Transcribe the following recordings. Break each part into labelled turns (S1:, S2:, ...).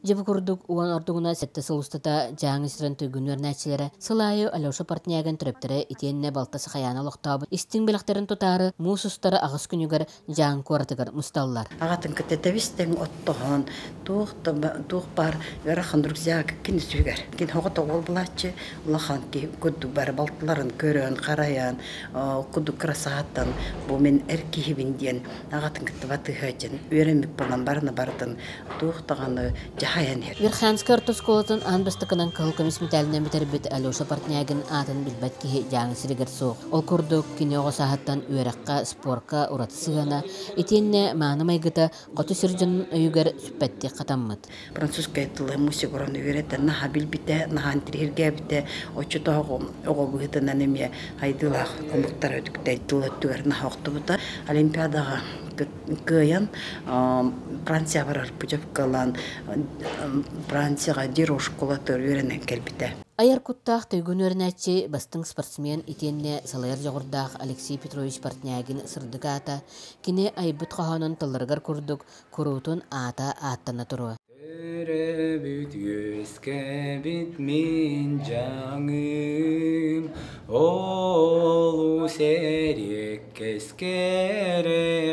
S1: Жабы курдук уан ордугуна сетте сылустата жаңы сирен түйгүн өрнәчилері сылайы Алеша партняган түрөптері итенне балтасы хаяна лоқтабы истин белактерин тутары мусустары агыс күнүгөр жаң коратыгар мусталлар.
S2: Агатын кеттебистен оттохон тух бар верахан друзьяк кин сүгер. Кин хогото ол булачы улахан ки кудду бар балтларын көрөн караян кудду красааттан бу мен эркихибинден агатын кеттебаты хажын өремик болан барына бардын тухтаганы
S1: Верханская ортосколатын анбастыкынан калкамис металинен битербит Алеша партнягин атын билбет ки жаңы сиригер соқ. Ол курдук кинеого сахаттан үйраққа спорка уратысыгана итенне мааны майгыта қоту сиржын өйгер сүппетти қатаммыт.
S2: Французская тылы мусигуран үйретті наха билбите, наха антирирге бите, очутоғы оғы бұғытынан еме айдылақ омықтар өдікті тылы түгер наха оқтыбыта. Олимпиадаға кыян Франция барар путевкалан Францияға дирожкулатыр үйренен келбіте.
S1: Аяр куттах түйгүн өрнәчи бастың спортсмен итенне салайыр жоғырдақ Алексей Петрович партнягин сырдыгата кине айбыт қаханын тылыргар курдук курутун ата аттана туру.
S3: Төрөбүт көскөбүт мен жаңым олу серек кескерegi.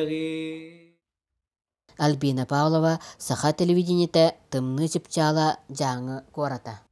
S1: Альбина Павлова Саха телевидениете тымны чыпчала жаңы кората.